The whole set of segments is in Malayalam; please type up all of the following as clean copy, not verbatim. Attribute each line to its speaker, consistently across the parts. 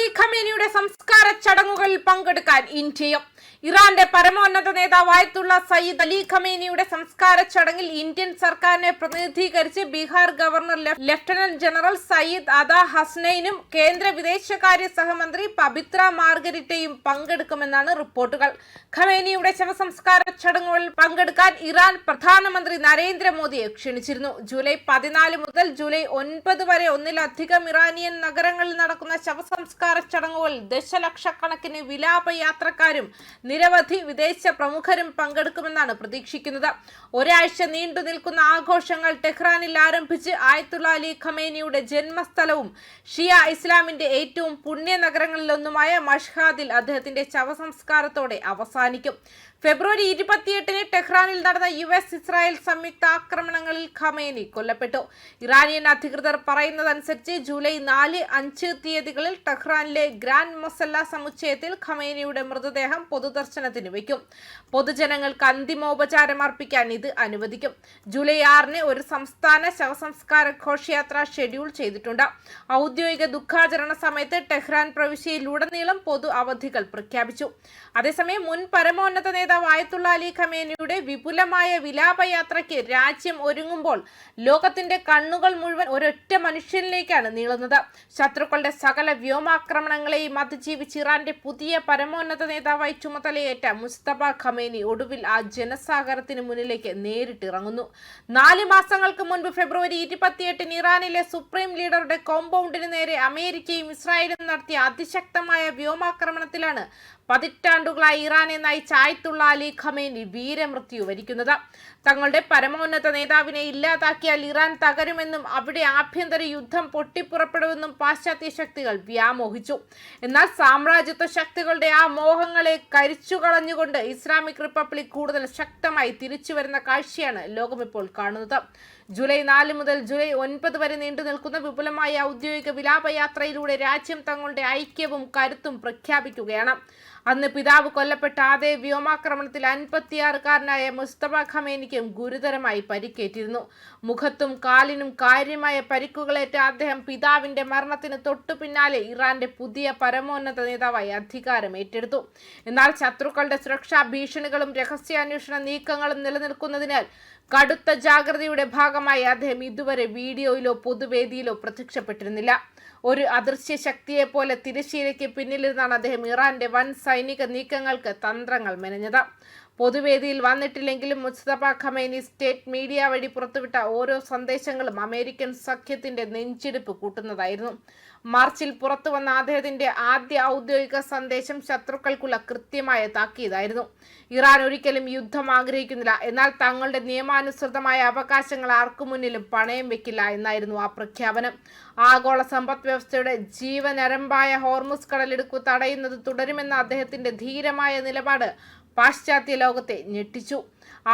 Speaker 1: അലി ഖമേനിയുടെ സംസ്കാര ചടങ്ങുകളിൽ പങ്കെടുക്കാൻ ഇന്ത്യയും. ഇറാന്റെ പരമോന്നത നേതാവ് ആയത്തുള്ള സയ്യിദ് അലി ഖമേനിയുടെ സംസ്കാര ചടങ്ങിൽ ഇന്ത്യൻ സർക്കാരിനെ പ്രതിനിധീകരിച്ച് Bihar governor lieutenant general Syed Ata ഹസ്നൈനും കേന്ദ്ര വിദേശകാര്യ സഹമന്ത്രി പബിത്ര മാർഗരിറ്റയും പങ്കെടുക്കുമെന്നാണ് റിപ്പോർട്ടുകൾ. ഖമേനിയുടെ ശവസംസ്കാര ചടങ്ങുകളിൽ പങ്കെടുക്കാൻ ഇറാൻ പ്രധാനമന്ത്രി നരേന്ദ്രമോദിയെ ക്ഷണിച്ചിരുന്നു. ജൂലൈ 14 മുതൽ ജൂലൈ 9 വരെ ഒന്നിലധികം ഇറാനിയൻ നഗരങ്ങളിൽ നടക്കുന്ന ശവസംസ്കാര ചടങ്ങുകളിൽ ദശലക്ഷക്കണക്കിന് വിലാപയാത്രക്കാരും നിരവധി വിദേശ പ്രമുഖരും പങ്കെടുക്കുമെന്നാണ് പ്രതീക്ഷിക്കുന്നത്. ഒരാഴ്ച നീണ്ടു നിൽക്കുന്ന ആഘോഷങ്ങൾ ടെഹ്റാനിൽ ആരംഭിച്ച് ആയത്തുള്ള അലി ഖമേനിയുടെ ജന്മസ്ഥലവും ഷിയ ഇസ്ലാമിന്റെ ഏറ്റവും പുണ്യ നഗരങ്ങളിലൊന്നുമായ മഷ്ഹാദിൽ അദ്ദേഹത്തിന്റെ ശവസംസ്കാരത്തോടെ അവസാനിക്കും. ഫെബ്രുവരി 28 ടെഹ്റാനിൽ നടന്ന US-ഇസ്രായേൽ സംയുക്ത ആക്രമണങ്ങളിൽ ഖമേനി കൊല്ലപ്പെട്ടു. ഇറാനിയൻ അധികൃതർ പറയുന്നതനുസരിച്ച് ജൂലൈ 4, 5 തീയതികളിൽ ടെഹ്റാനിലെ ഗ്രാൻഡ് മൊസല്ല സമുച്ചയത്തിൽ ഖമേനിയുടെ മൃതദേഹം പൊതുദർശനത്തിന് വയ്ക്കും. പൊതുജനങ്ങൾക്ക് അന്തിമോപചാരം അർപ്പിക്കാൻ ഇത് അനുവദിക്കും. ജൂലൈ 6 ഒരു സംസ്ഥാന ശവസംസ്കാര ഘോഷയാത്ര ഷെഡ്യൂൾ ചെയ്തിട്ടുണ്ട്. ഔദ്യോഗിക ദുഃഖാചരണ സമയത്ത് ടെഹ്റാൻ പ്രവിശ്യയിലുടനീളം പൊതു അവധികൾ പ്രഖ്യാപിച്ചു. അതേസമയം മുൻ പരമോന്നത നേതാവ് ആയത്തുള്ള അലി ഖമേനിയുടെ വിപുലമായ വിലാപയാത്രയ്ക്ക് രാജ്യം ഒരുങ്ങുമ്പോൾ ലോകത്തിന്റെ കണ്ണുകൾ മുഴുവൻ ഒരൊറ്റ മനുഷ്യനിലേക്കാണ് നീളുന്നത്. ശത്രുക്കളുടെ സകല വ്യോമാക്രമണങ്ങളെയും അതിജീവിച്ച് ഇറാന്റെ പുതിയ പരമോന്നത നേതാവായി ചുമതലയേറ്റ മുസ്തഫ ഖമേനി ഒടുവിൽ ആ ജനസാഗരത്തിന് മുന്നിലേക്ക് നേരിട്ടിറങ്ങുന്നു. 4 മാസങ്ങൾക്ക് മുൻപ് ഫെബ്രുവരി 28 ഇറാനിലെ സുപ്രീം ലീഡറുടെ കോമ്പൗണ്ടിന് നേരെ അമേരിക്കയും ഇസ്രായേലും നടത്തിയ അതിശക്തമായ വ്യോമാക്രമണത്തിലാണ് പതിറ്റാണ്ടുകളായി ഇറാനെ നയിച്ച ആയത്തുള്ള അലി ഖമേനി വീരമൃത്യു വരിക്കുന്നത്. തങ്ങളുടെ പരമോന്നത നേതാവിനെ ഇല്ലാതാക്കിയാൽ ഇറാൻ തകരുമെന്നും അവിടെ ആഭ്യന്തര യുദ്ധം പൊട്ടിപ്പുറപ്പെടുമെന്നും പാശ്ചാത്യ ശക്തികൾ വ്യാമോഹിച്ചു. എന്നാൽ സാമ്രാജ്യത്വ ശക്തികളുടെ ആ മോഹങ്ങളെ കരിച്ചുകളഞ്ഞുകൊണ്ട് ഇസ്ലാമിക് റിപ്പബ്ലിക് കൂടുതൽ ശക്തമായി തിരിച്ചു വരുന്ന കാഴ്ചയാണ് ലോകമിപ്പോൾ കാണുന്നത്. ജൂലൈ 4 മുതൽ ജൂലൈ 9 വരെ നീണ്ടു നിൽക്കുന്ന വിപുലമായ ഔദ്യോഗിക വിലാപയാത്രയിലൂടെ രാജ്യം തങ്ങളുടെ ഐക്യവും കരുത്തും പ്രഖ്യാപിക്കുകയാണ്. അന്ന് പിതാവ് കൊല്ലപ്പെട്ട അതേ വ്യോമാക്രമണത്തിൽ 56-കാരനായ മുസ്തഫ ഖമേനിക്കും ഗുരുതരമായി പരിക്കേറ്റിരുന്നു. മുഖത്തും കാലിനും കാര്യമായ പരിക്കുകളേറ്റ അദ്ദേഹം പിതാവിന്റെ മരണത്തിന് തൊട്ടു പിന്നാലെ ഇറാന്റെ പുതിയ പരമോന്നത നേതാവായി അധികാരം ഏറ്റെടുത്തു. എന്നാൽ ശത്രുക്കളുടെ സുരക്ഷാ ഭീഷണികളും രഹസ്യാന്വേഷണ നീക്കങ്ങളും നിലനിൽക്കുന്നതിനാൽ കടുത്ത ജാഗ്രതയുടെ ഭാഗമായി അദ്ദേഹം ഇതുവരെ വീഡിയോയിലോ പൊതുവേദിയിലോ പ്രത്യക്ഷപ്പെട്ടിരുന്നില്ല. ഒരു അദൃശ്യ ശക്തിയെ പോലെ തിരശ്ശീലയ്ക്ക് പിന്നിലിരുന്നാണ് അദ്ദേഹം ഇറാന്റെ വൻ സൈനിക നീക്കങ്ങൾക്ക് തന്ത്രങ്ങൾ മെനഞ്ഞത്. പൊതുവേദിയിൽ വന്നിട്ടില്ലെങ്കിലും മുസ്തഫ ഖമേനി സ്റ്റേറ്റ് മീഡിയ വഴി പുറത്തുവിട്ട ഓരോ സന്ദേശങ്ങളും അമേരിക്കൻ സഖ്യത്തിന്റെ നെഞ്ചിടിപ്പ് കൂട്ടുന്നതായിരുന്നു. മാർച്ചിൽ പുറത്തു വന്ന അദ്ദേഹത്തിന്റെ ആദ്യ ഔദ്യോഗിക സന്ദേശം ശത്രുക്കൾക്കുള്ള കൃത്യമായ താക്കീതായിരുന്നു. ഇറാൻ ഒരിക്കലും യുദ്ധം ആഗ്രഹിക്കുന്നില്ല, എന്നാൽ തങ്ങളുടെ നിയമാനുസൃതമായ അവകാശങ്ങൾ ആർക്കു മുന്നിലും പണയം വെക്കില്ല എന്നായിരുന്നു ആ പ്രഖ്യാപനം. ആഗോള സമ്പദ് വ്യവസ്ഥയുടെ ജീവനരമ്പായ ഹോർമുസ് കടലിടുക്ക് തടയുന്നത് തുടരുമെന്ന അദ്ദേഹത്തിന്റെ ധീരമായ നിലപാട് പാശ്ചാത്യ ലോകത്തെ ഞെട്ടിച്ചു.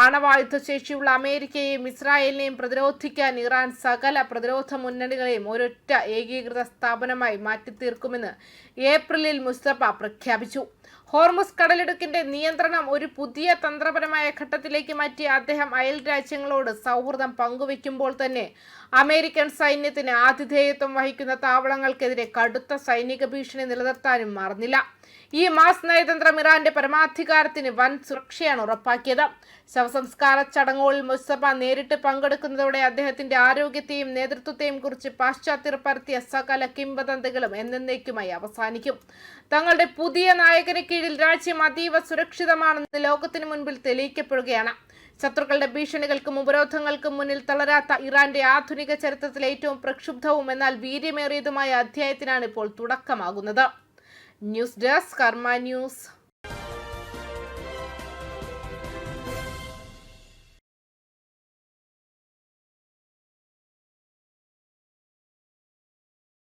Speaker 1: ആണവായുധശേഷിയുള്ള അമേരിക്കയെയും ഇസ്രായേലിനെയും പ്രതിരോധിക്കാൻ ഇറാൻ സകല പ്രതിരോധ മുന്നണികളെയും ഒരൊറ്റ ഏകീകൃത സ്ഥാപനമായി മാറ്റിത്തീർക്കുമെന്ന് ഏപ്രിലിൽ മുസ്തഫ പ്രഖ്യാപിച്ചു. ഹോർമുസ് കടലിടുക്കിന്റെ നിയന്ത്രണം ഒരു പുതിയ തന്ത്രപരമായ ഘട്ടത്തിലേക്ക് മാറ്റിയ അദ്ദേഹം അയൽ രാജ്യങ്ങളോട് സൗഹൃദം പങ്കുവെക്കുമ്പോൾ തന്നെ അമേരിക്കൻ സൈന്യത്തിന് ആതിഥേയത്വം വഹിക്കുന്ന താവളങ്ങൾക്കെതിരെ കടുത്ത സൈനിക ഭീഷണി നിലനിർത്താനും മറന്നില്ല. ഈ മാസ് നയതന്ത്രം ഇറാന്റെ പരമാധികാരത്തിന് വൻ സുരക്ഷയാണ് ഉറപ്പാക്കിയത്. ശവസംസ്കാര ചടങ്ങുകളിൽ മുസ്തഫ നേരിട്ട് പങ്കെടുക്കുന്നതോടെ അദ്ദേഹത്തിന്റെ ആരോഗ്യത്തെയും നേതൃത്വത്തെയും കുറിച്ച് പാശ്ചാത്യർ പരത്തിയ സകല കിംവദന്തികളും എന്നേക്കുമായി അവസാനിക്കും. തങ്ങളുടെ പുതിയ നായകന് കീഴിൽ രാജ്യം അതീവ സുരക്ഷിതമാണെന്ന് ലോകത്തിന് മുൻപിൽ തെളിയിക്കപ്പെടുകയാണ്. ശത്രുക്കളുടെ ഭീഷണികൾക്കും ഉപരോധങ്ങൾക്കും മുന്നിൽ തളരാത്ത ഇറാന്റെ ആധുനിക ചരിത്രത്തിലെ ഏറ്റവും പ്രക്ഷുബ്ധവും എന്നാൽ വീര്യമേറിയതുമായ അധ്യായത്തിനാണ് ഇപ്പോൾ തുടക്കമാകുന്നത്. ന്യൂസ് ഡെസ്ക് കർമ്മ ന്യൂസ്.